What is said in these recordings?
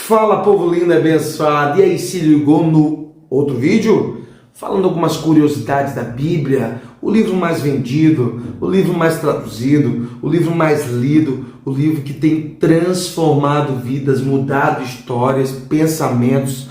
Fala, povo lindo e abençoado. E aí, se ligou no outro vídeo? Falando algumas curiosidades da Bíblia, o livro mais vendido, o livro mais traduzido, o livro mais lido, o livro que tem transformado vidas, mudado histórias, pensamentos.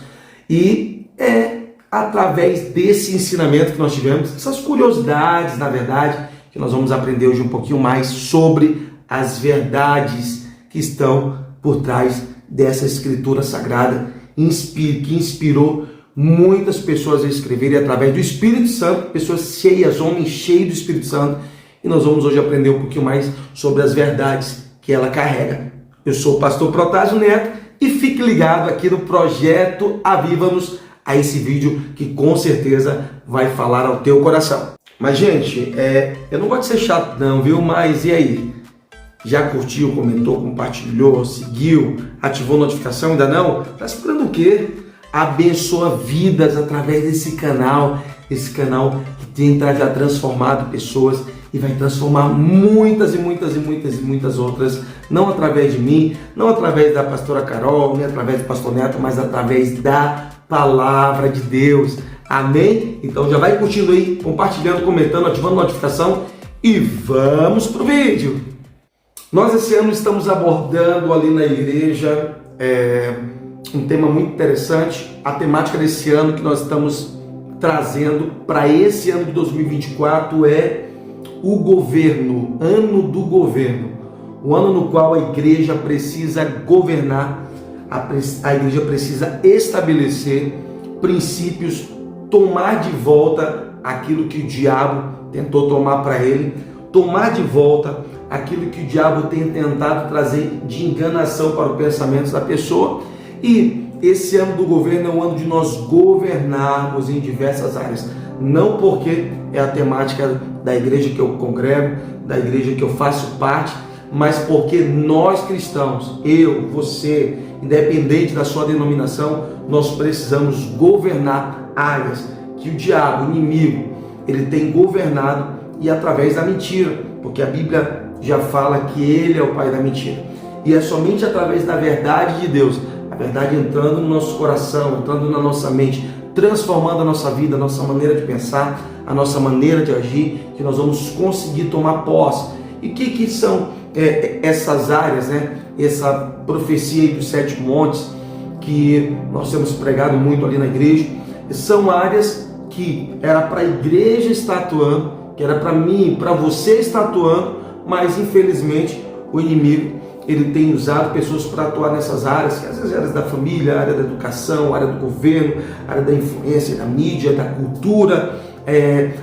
E é através desse ensinamento que nós tivemos, essas curiosidades, na verdade, que nós vamos aprender hoje um pouquinho mais sobre as verdades que estão por trás dessa escritura sagrada, que inspirou muitas pessoas a escreverem através do Espírito Santo, pessoas cheias, homens cheios do Espírito Santo, e nós vamos hoje aprender um pouquinho mais sobre as verdades que ela carrega. Eu sou o pastor Protásio Neto e fique ligado aqui no projeto Aviva-nos a esse vídeo que com certeza vai falar ao teu coração. Mas gente, eu não gosto de ser chato não, viu? Mas e aí? Já curtiu, comentou, compartilhou, seguiu, ativou a notificação? Ainda não? Tá esperando o quê? Abençoa vidas através desse canal, esse canal que tem já transformado pessoas e vai transformar muitas outras, não através de mim, não através da pastora Carol, nem através do pastor Neto, mas através da palavra de Deus. Amém? Então já vai curtindo aí, compartilhando, comentando, ativando a notificação e vamos pro vídeo. Nós esse ano estamos abordando ali na igreja um tema muito interessante. A temática desse ano que nós estamos trazendo para esse ano de 2024 é o governo, ano do governo. O ano no qual a igreja precisa governar, a igreja precisa estabelecer princípios, tomar de volta aquilo que o diabo tentou tomar para ele, tomar de volta aquilo que o diabo tem tentado trazer de enganação para os pensamentos da pessoa. E esse ano do governo é o ano de nós governarmos em diversas áreas, não porque é a temática da igreja que eu congrego, da igreja que eu faço parte, mas porque nós cristãos, eu, você, independente da sua denominação, nós precisamos governar áreas que o diabo, o inimigo, ele tem governado, e através da mentira, porque a Bíblia já fala que ele é o pai da mentira. E é somente através da verdade de Deus, a verdade entrando no nosso coração, entrando na nossa mente, transformando a nossa vida, a nossa maneira de pensar, a nossa maneira de agir, que nós vamos conseguir tomar posse. E o que são essas áreas, né? Essa profecia aí dos 7 montes, que nós temos pregado muito ali na igreja, são áreas que era para a igreja estar atuando, que era para mim, para você estar atuando, mas infelizmente o inimigo ele tem usado pessoas para atuar nessas áreas, que às vezes áreas da família, área da educação, área do governo, área da influência, da mídia, da cultura,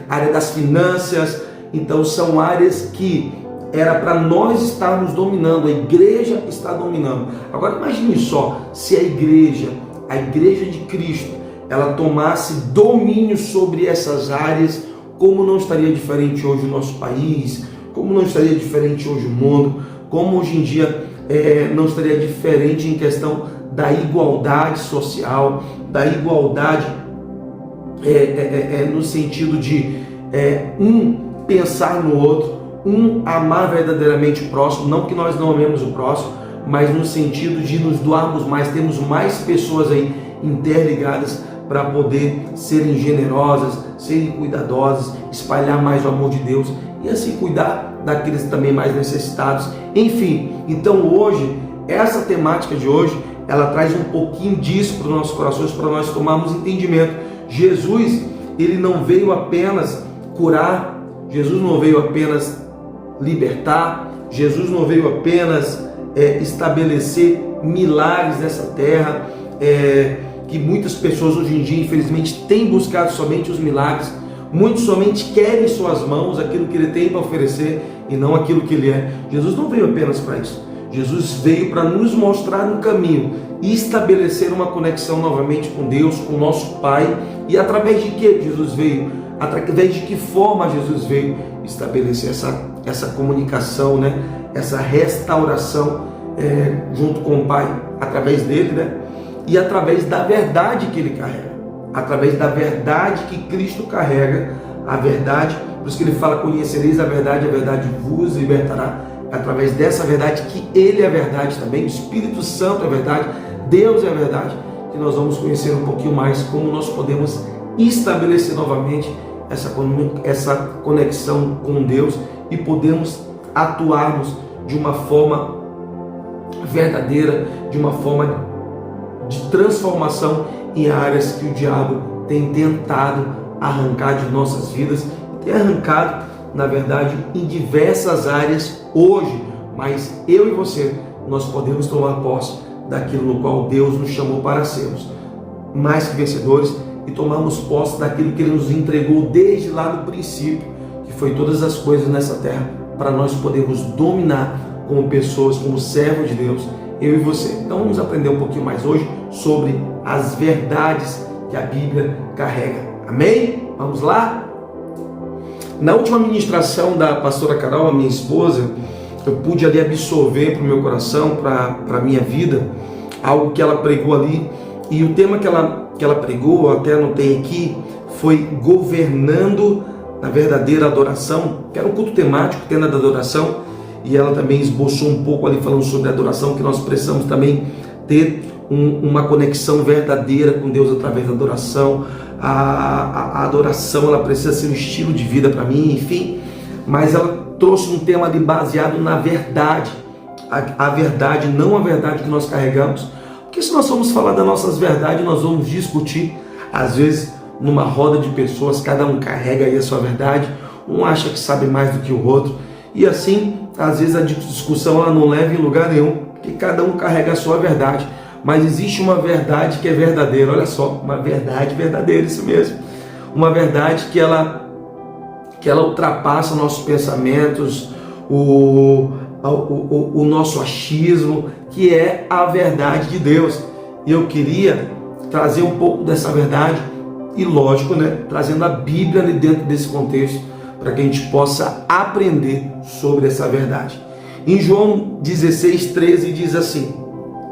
área das finanças. Então são áreas que era para nós estarmos dominando, a igreja está dominando. Agora imagine só, se a igreja de Cristo, ela tomasse domínio sobre essas áreas, como não estaria diferente hoje o nosso país, como não estaria diferente hoje o mundo, como hoje em dia não estaria diferente em questão da igualdade social, da igualdade no sentido de um pensar no outro, um amar verdadeiramente o próximo, não que nós não amemos o próximo, mas no sentido de nos doarmos mais, temos mais pessoas aí interligadas para poder serem generosas, serem cuidadosas, espalhar mais o amor de Deus e assim cuidar daqueles também mais necessitados. Enfim, então hoje, essa temática de hoje, ela traz um pouquinho disso para os nossos corações, para nós tomarmos entendimento. Jesus, ele não veio apenas curar, Jesus não veio apenas libertar, Jesus não veio apenas estabelecer milagres nessa terra, que muitas pessoas hoje em dia, infelizmente, têm buscado somente os milagres. Muitos somente querem em suas mãos aquilo que ele tem para oferecer e não aquilo que ele é. Jesus não veio apenas para isso. Jesus veio para nos mostrar um caminho e estabelecer uma conexão novamente com Deus, com o nosso Pai. E através de que Jesus veio? Através de que forma Jesus veio estabelecer essa comunicação, né? Essa restauração junto com o Pai, através dele, né? E através da verdade que ele carrega, através da verdade que Cristo carrega, a verdade, por isso que ele fala, conhecereis a verdade vos libertará, através dessa verdade que ele é a verdade também, o Espírito Santo é a verdade, Deus é a verdade, que nós vamos conhecer um pouquinho mais como nós podemos estabelecer novamente essa conexão com Deus e podemos atuarmos de uma forma verdadeira, de uma forma de transformação em áreas que o diabo tem tentado arrancar de nossas vidas, tem arrancado, na verdade, em diversas áreas hoje, mas eu e você, nós podemos tomar posse daquilo no qual Deus nos chamou para sermos mais que vencedores e tomarmos posse daquilo que Ele nos entregou desde lá no princípio, que foi todas as coisas nessa terra, para nós podermos dominar como pessoas, como servos de Deus, eu e você. Então vamos aprender um pouquinho mais hoje sobre as verdades que a Bíblia carrega. Amém? Vamos lá? Na última ministração da pastora Carol, a minha esposa, eu pude ali absorver para o meu coração, para a minha vida, algo que ela pregou ali. E o tema que ela pregou, eu até anotei aqui, foi governando na verdadeira adoração, que era um culto temático, tenda da adoração, e ela também esboçou um pouco ali falando sobre a adoração, que nós precisamos também ter uma conexão verdadeira com Deus através da adoração. A adoração, ela precisa ser um estilo de vida para mim, enfim, mas ela trouxe um tema ali baseado na verdade, a verdade, não a verdade que nós carregamos, porque se nós formos falar das nossas verdades, nós vamos discutir, às vezes, numa roda de pessoas, cada um carrega aí a sua verdade, um acha que sabe mais do que o outro, e assim, às vezes a discussão ela não leva em lugar nenhum, porque cada um carrega a sua verdade, mas existe uma verdade que é verdadeira, olha só, uma verdade verdadeira, isso mesmo, uma verdade que ela ultrapassa nossos pensamentos, o nosso achismo, que é a verdade de Deus. E eu queria trazer um pouco dessa verdade, e lógico, trazendo a Bíblia dentro desse contexto, para que a gente possa aprender sobre essa verdade. Em João 16:13 diz assim,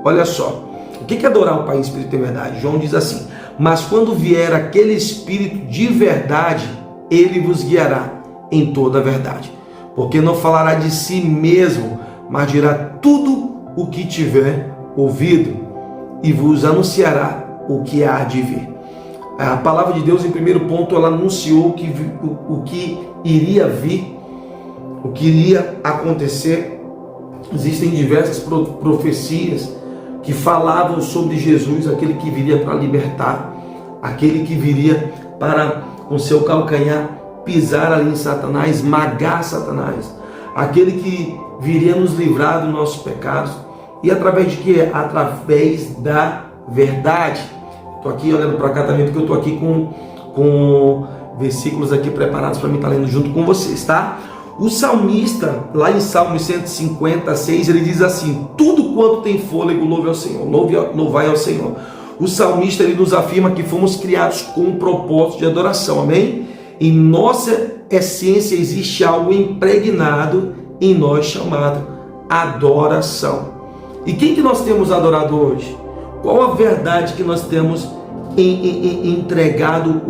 olha só, o que é adorar o Pai em Espírito e verdade? João diz assim, mas quando vier aquele Espírito de verdade, Ele vos guiará em toda a verdade, porque não falará de si mesmo, mas dirá tudo o que tiver ouvido e vos anunciará o que há de vir. A palavra de Deus, em primeiro ponto, ela anunciou o que iria vir, o que iria acontecer. Existem diversas profecias que falavam sobre Jesus, aquele que viria para libertar, aquele que viria para, com seu calcanhar, pisar ali em Satanás, esmagar Satanás, aquele que viria nos livrar dos nossos pecados. E através de quê? Através da verdade. Estou aqui olhando para cá também, porque eu estou aqui com versículos aqui preparados para mim estar lendo junto com vocês, tá? O salmista, lá em Salmo 156, ele diz assim, tudo quanto tem fôlego, louve ao Senhor, louvai ao Senhor. O salmista, ele nos afirma que fomos criados com um propósito de adoração, amém? Em nossa essência existe algo impregnado em nós chamado adoração. E quem que nós temos adorado hoje? Qual a verdade que nós temos entregado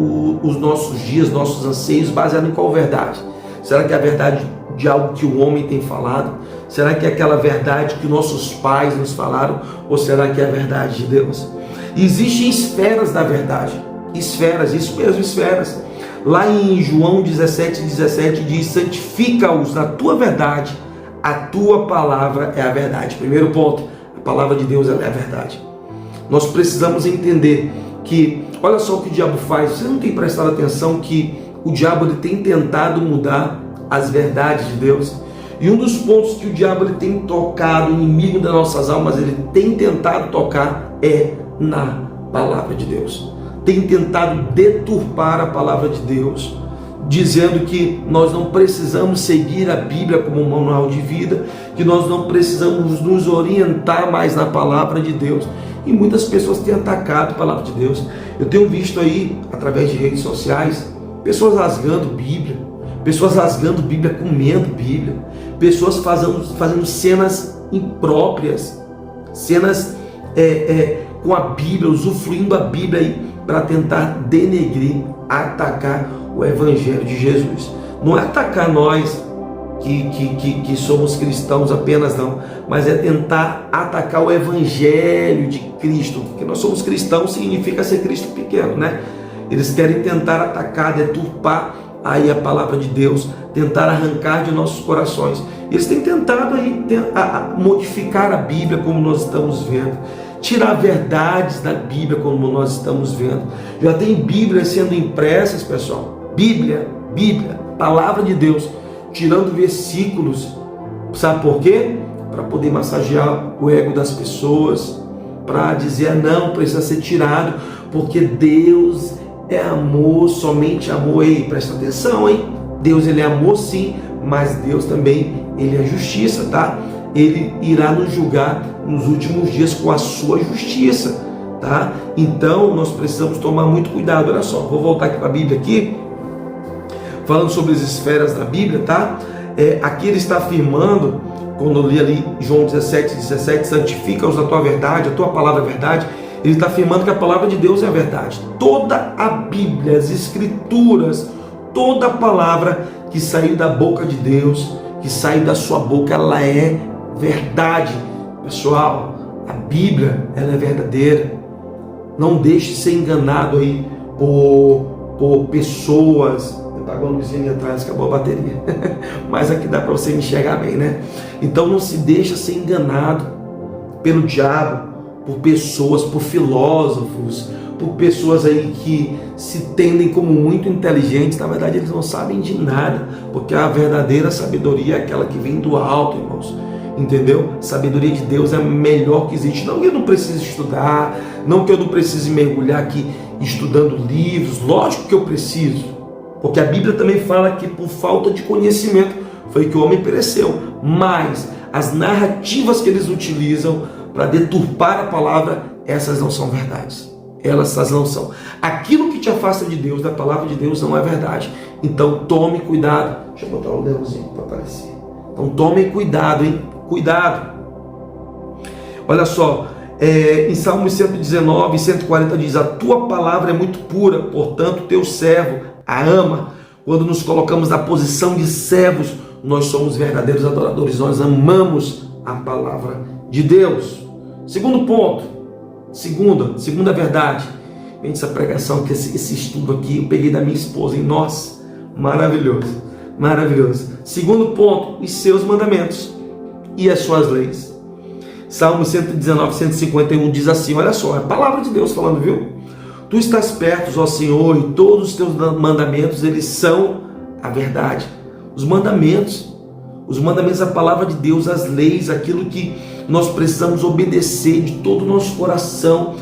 os nossos dias, nossos anseios, baseado em qual verdade? Será que é a verdade de algo que o homem tem falado? Será que é aquela verdade que nossos pais nos falaram? Ou será que é a verdade de Deus? Existem esferas da verdade. Esferas, isso mesmo, esferas. Lá em João 17:17 diz, santifica-os na tua verdade, a tua palavra é a verdade. Primeiro ponto, a palavra de Deus é a verdade. Nós precisamos entender que, olha só o que o diabo faz. Você não tem prestado atenção que o diabo ele tem tentado mudar as verdades de Deus? E um dos pontos que o diabo ele tem tocado, o inimigo das nossas almas, ele tem tentado tocar é na palavra de Deus. Tem tentado deturpar a palavra de Deus, dizendo que nós não precisamos seguir a Bíblia como um manual de vida, que nós não precisamos nos orientar mais na palavra de Deus. E muitas pessoas têm atacado a palavra de Deus. Eu tenho visto aí, através de redes sociais, pessoas rasgando Bíblia, comendo Bíblia, pessoas fazendo cenas impróprias, cenas com a Bíblia, usufruindo a Bíblia aí para tentar denegrir, atacar o Evangelho de Jesus. Não é atacar nós que somos cristãos apenas, não, mas é tentar atacar o evangelho de Cristo, porque nós somos cristãos significa ser Cristo pequeno, né? Eles querem tentar atacar, deturpar aí a palavra de Deus, tentar arrancar de nossos corações. Eles têm tentado aí modificar a Bíblia como nós estamos vendo, tirar verdades da Bíblia como nós estamos vendo. Já tem Bíblias sendo impressas, pessoal, Bíblia, palavra de Deus, tirando versículos, sabe por quê? Para poder massagear o ego das pessoas, para dizer, não, precisa ser tirado, porque Deus é amor, somente amor. Ei, presta atenção, hein? Deus, ele é amor sim, mas Deus também, ele é justiça, tá? Ele irá nos julgar nos últimos dias com a sua justiça, tá? Então, nós precisamos tomar muito cuidado. Olha só, vou voltar aqui para a Bíblia aqui, falando sobre as esferas da Bíblia, tá? Aqui ele está afirmando, quando eu li ali João 17, santifica-os na tua verdade, a tua palavra é verdade. Ele está afirmando que a palavra de Deus é a verdade. Toda a Bíblia, as Escrituras, toda a palavra que saiu da boca de Deus, que saiu da sua boca, ela é verdade. Pessoal, a Bíblia, ela é verdadeira. Não deixe ser enganado aí por pessoas. Apagou a luzinha ali atrás, acabou a bateria. Mas aqui dá para você me enxergar bem, né? Então não se deixa ser enganado pelo diabo, por pessoas, por filósofos, por pessoas aí que se tendem como muito inteligentes. Na verdade eles não sabem de nada, porque a verdadeira sabedoria é aquela que vem do alto, irmãos. Entendeu? A sabedoria de Deus é a melhor que existe. Não que eu não precise estudar, não que eu não precise mergulhar aqui estudando livros. Lógico que eu preciso, porque a Bíblia também fala que por falta de conhecimento foi que o homem pereceu. Mas as narrativas que eles utilizam para deturpar a palavra, essas não são verdades. Essas não são. Aquilo que te afasta de Deus, da palavra de Deus, não é verdade. Então tome cuidado. Deixa eu botar o leãozinho para aparecer. Então tome cuidado, hein? Cuidado. Olha só, em Salmos 119, 140 diz: a tua palavra é muito pura, portanto teu servo a ama. Quando nos colocamos na posição de servos, nós somos verdadeiros adoradores, nós amamos a palavra de Deus. Segundo ponto, segunda verdade. Gente, essa pregação, esse estudo aqui, eu peguei da minha esposa, hein? Nossa, maravilhoso, maravilhoso. Segundo ponto, os seus mandamentos e as suas leis. Salmo 119, 151 diz assim, olha só, é a palavra de Deus falando, viu? Tu estás perto, ó Senhor, e todos os teus mandamentos, eles são a verdade. Os mandamentos, a palavra de Deus, as leis, aquilo que nós precisamos obedecer de todo o nosso coração,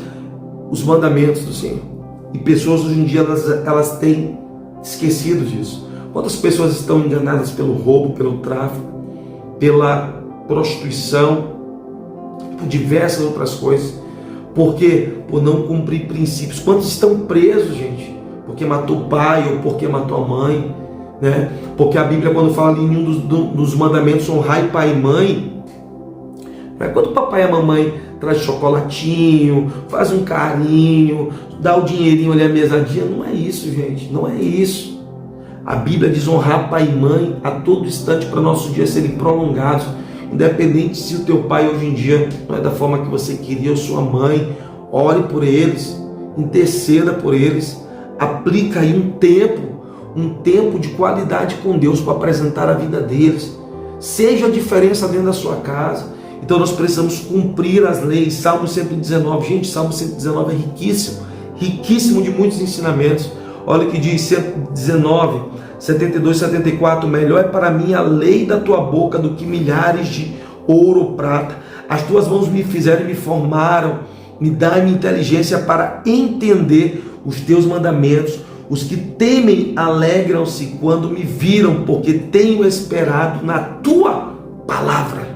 os mandamentos do Senhor. E pessoas hoje em dia, elas têm esquecido disso. Quantas pessoas estão enganadas pelo roubo, pelo tráfico, pela prostituição, por diversas outras coisas. Por quê? Por não cumprir princípios. Quantos estão presos, gente? Porque matou o pai ou porque matou a mãe, né? Porque a Bíblia, quando fala em um dos mandamentos, honrai pai e mãe, não é quando o papai e a mamãe traz chocolatinho, faz um carinho, dá o dinheirinho ali, a mesadinha. Não é isso, gente. Não é isso. A Bíblia diz honrar pai e mãe a todo instante para nossos dias serem prolongados. Independente se o teu pai hoje em dia não é da forma que você queria, ou sua mãe, ore por eles, interceda por eles, aplica aí um tempo de qualidade com Deus para apresentar a vida deles. Seja a diferença dentro da sua casa. Então nós precisamos cumprir as leis. Salmo 119, gente, Salmo 119 é riquíssimo, riquíssimo de muitos ensinamentos. Olha o que diz 119, 72, 74, melhor é para mim a lei da tua boca do que milhares de ouro ou prata. As tuas mãos me fizeram e me formaram, me dá-me inteligência para entender os teus mandamentos. Os que temem alegram-se quando me viram, porque tenho esperado na tua palavra.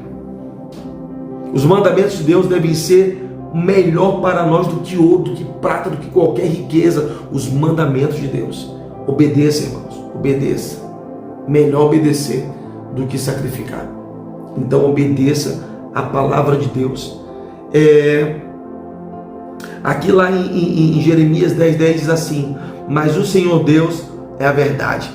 Os mandamentos de Deus devem ser melhor para nós do que ouro, do que prata, do que qualquer riqueza. Os mandamentos de Deus. Obedeça, irmãos, obedeça. Melhor obedecer do que sacrificar. Então obedeça a palavra de Deus. Aqui lá em Jeremias 10:10 diz assim: mas o Senhor Deus é a verdade.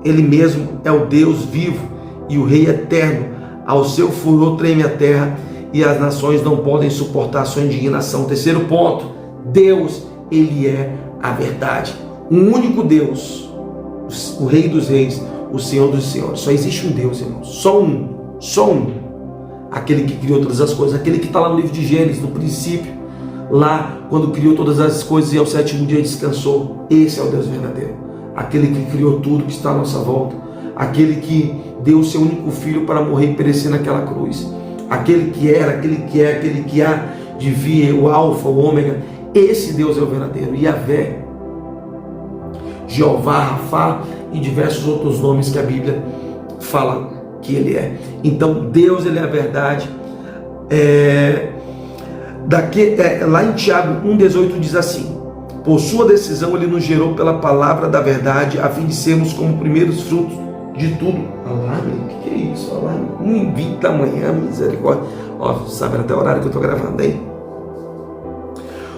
Ele mesmo é o Deus vivo e o Rei eterno. Ao seu furor treme a terra e as nações não podem suportar sua indignação. Terceiro ponto, Deus, Ele é a verdade. Um único Deus, o Rei dos Reis, o Senhor dos Senhores. Só existe um Deus, irmãos, só um. Aquele que criou todas as coisas, aquele que está lá no livro de Gênesis, no princípio, lá quando criou todas as coisas e ao sétimo dia descansou. Esse é o Deus verdadeiro, aquele que criou tudo que está à nossa volta, aquele que deu o seu único filho para morrer e perecer naquela cruz, aquele que era, aquele que é, aquele que há de vir, o alfa, o ômega. Esse Deus é o verdadeiro. Yahvé, Jeová, Rafá e diversos outros nomes que a Bíblia fala que Ele é. Então Deus, Ele é a verdade. Lá em Tiago 1,18 diz assim: por sua decisão Ele nos gerou pela palavra da verdade, a fim de sermos como primeiros frutos de tudo. Alarme? O que é isso? Alarme? 1h20 da manhã, misericórdia. Ó, sabe até o horário que eu estou gravando, hein?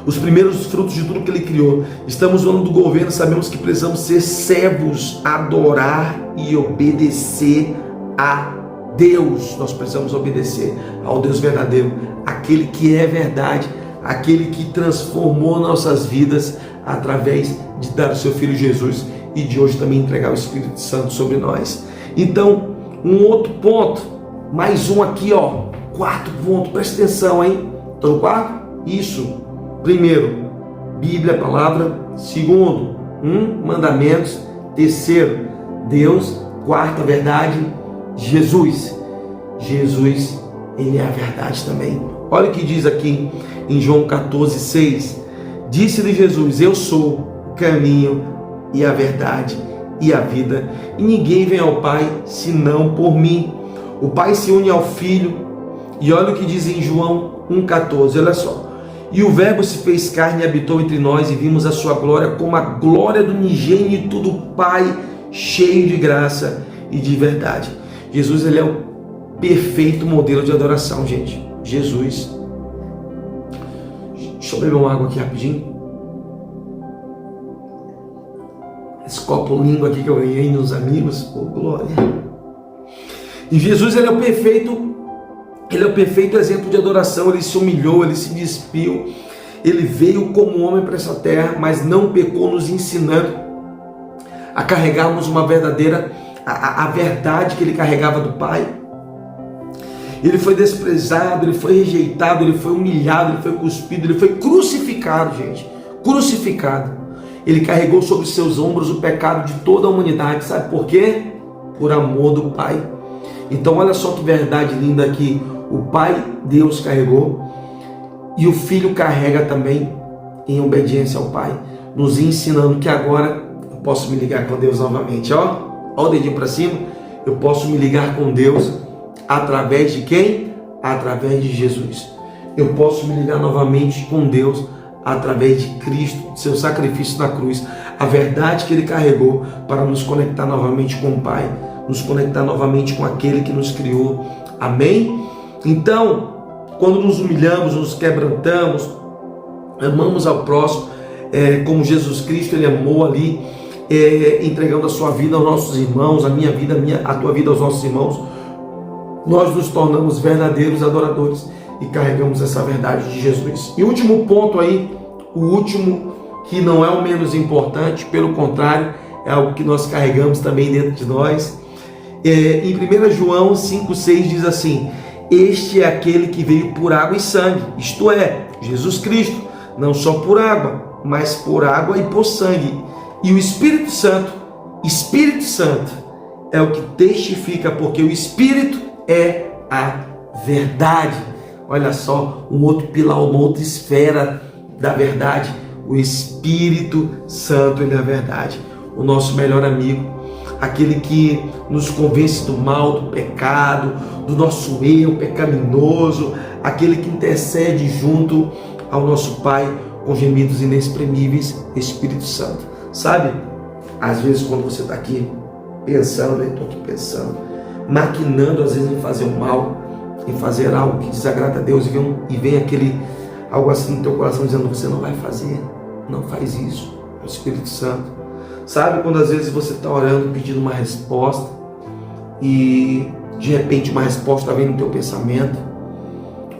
Os primeiros frutos de tudo que Ele criou. Estamos no ano do governo, sabemos que precisamos ser servos, adorar e obedecer a Deus. Nós precisamos obedecer ao Deus verdadeiro, aquele que é verdade, aquele que transformou nossas vidas através de dar o seu Filho Jesus e de hoje também entregar o Espírito Santo sobre nós. Então, um outro ponto, mais um aqui, ó, quarto ponto, presta atenção, hein? Estou no quarto? Isso. Primeiro, Bíblia, palavra. Segundo, mandamentos. Terceiro, Deus. Quarta, verdade, Jesus. Jesus, Ele é a verdade também. Olha o que diz aqui em João 14,6. Disse-lhe Jesus: eu sou o caminho e a verdade e a vida, e ninguém vem ao Pai senão por mim. O Pai se une ao Filho, e olha o que diz em João 1,14, olha só: e o Verbo se fez carne e habitou entre nós, e vimos a sua glória como a glória do unigênito do Pai, cheio de graça e de verdade. Jesus, Ele é o perfeito modelo de adoração, gente. Jesus. Deixa eu beber uma água aqui rapidinho. Esse copo lindo aqui que eu ganhei nos amigos, oh glória. E Jesus, Ele é o perfeito exemplo de adoração. Ele se humilhou, Ele se despiu, Ele veio como homem para essa terra, mas não pecou, nos ensinando a carregarmos uma verdadeira, a verdade que Ele carregava do Pai. Ele foi desprezado, Ele foi rejeitado, Ele foi humilhado, Ele foi cuspido, Ele foi crucificado, gente, crucificado. Ele carregou sobre seus ombros o pecado de toda a humanidade. Sabe por quê? Por amor do Pai. Então olha só que verdade linda aqui. O Pai, Deus, carregou, e o Filho carrega também em obediência ao Pai, nos ensinando que agora eu posso me ligar com Deus novamente. Ó o dedinho para cima. Eu posso me ligar com Deus através de quem? Através de Jesus. Eu posso me ligar novamente com Deus através de Cristo, de seu sacrifício na cruz, a verdade que Ele carregou para nos conectar novamente com o Pai, nos conectar novamente com aquele que nos criou. Amém? Então, quando nos humilhamos, nos quebrantamos, amamos ao próximo, como Jesus Cristo, Ele amou ali, entregando a sua vida aos nossos irmãos, a minha vida, a tua vida aos nossos irmãos, nós nos tornamos verdadeiros adoradores e carregamos essa verdade de Jesus. E o último ponto aí, o último, que não é o menos importante, pelo contrário, é algo que nós carregamos também dentro de nós. Em 1 João 5,6 diz assim: este é aquele que veio por água e sangue, isto é, Jesus Cristo, não só por água, mas por água e por sangue. E o Espírito Santo é o que testifica, porque o Espírito é a verdade. Olha só, um outro pilar, uma outra esfera da verdade. O Espírito Santo, Ele é a verdade. O nosso melhor amigo, aquele que nos convence do mal, do pecado, do nosso eu pecaminoso, aquele que intercede junto ao nosso Pai com gemidos inexprimíveis. Espírito Santo. Sabe, às vezes quando você está aqui pensando, eu estou aqui pensando, maquinando às vezes em fazer o mal, em fazer algo que desagrada a Deus, e vem aquele algo assim no teu coração dizendo: você não vai fazer, não faz isso. É o Espírito Santo. Sabe quando às vezes você está orando pedindo uma resposta e De repente uma resposta vem no teu pensamento,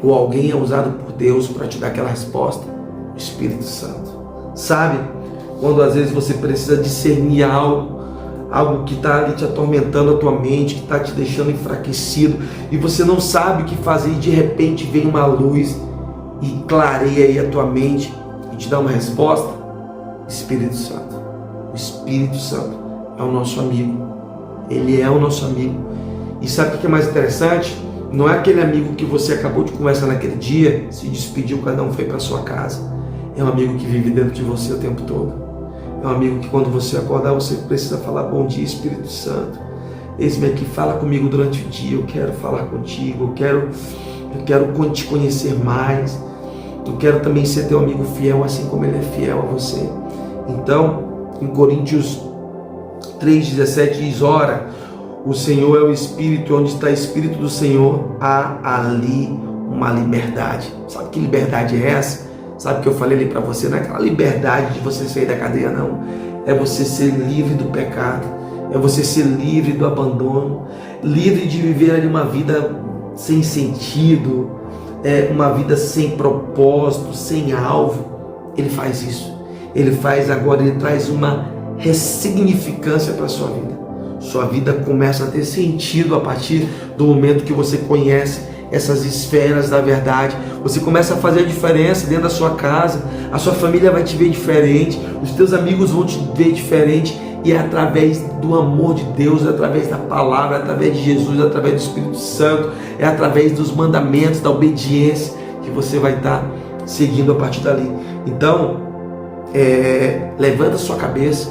ou alguém é usado por Deus para te dar aquela resposta. O Espírito Santo. Sabe? Quando às vezes você precisa discernir algo que está ali te atormentando a tua mente, que está te deixando enfraquecido, e você não sabe o que fazer, e de repente vem uma luz e clareia aí a tua mente e te dá uma resposta. Espírito Santo. O Espírito Santo é o nosso amigo. Ele é o nosso amigo. E sabe o que é mais interessante? Não é aquele amigo que você acabou de conversar naquele dia, se despediu, cada um foi para sua casa. É um amigo que vive dentro de você o tempo todo. É um amigo que quando você acordar, você precisa falar: bom dia, Espírito Santo. Eis-me aqui, fala comigo durante o dia, eu quero falar contigo, eu quero te conhecer mais. Eu quero também ser teu amigo fiel, assim como ele é fiel a você. Então, em Coríntios 3,17 diz: ora, o Senhor é o Espírito, onde está o Espírito do Senhor, há ali uma liberdade. Sabe que liberdade é essa? Sabe o que eu falei ali para você? Não é aquela liberdade de você sair da cadeia, não. É você ser livre do pecado, é você ser livre do abandono, livre de viver ali uma vida sem sentido, uma vida sem propósito, sem alvo. Ele faz isso. Ele faz agora, ele traz uma ressignificância para a sua vida. Sua vida começa a ter sentido a partir do momento que você conhece essas esferas da verdade. Você começa a fazer a diferença dentro da sua casa. A sua família vai te ver diferente, os teus amigos vão te ver diferente, e é através do amor de Deus, é através da palavra, é através de Jesus, é através do Espírito Santo, é através dos mandamentos, da obediência, que você vai estar seguindo a partir dali. Então, levanta a sua cabeça,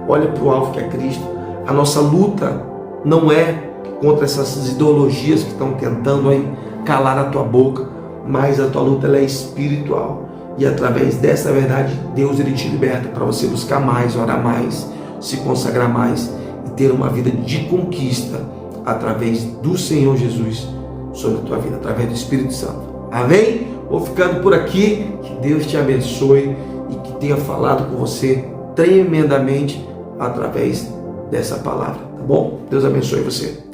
olha para o alvo que é Cristo. A nossa luta não é contra essas ideologias que estão tentando aí calar a tua boca, mas a tua luta ela é espiritual, e através dessa verdade Deus ele te liberta para você buscar mais, orar mais, se consagrar mais e ter uma vida de conquista através do Senhor Jesus sobre a tua vida, através do Espírito Santo. Amém? Vou ficando por aqui, que Deus te abençoe e que tenha falado com você tremendamente através dessa palavra, tá bom? Deus abençoe você.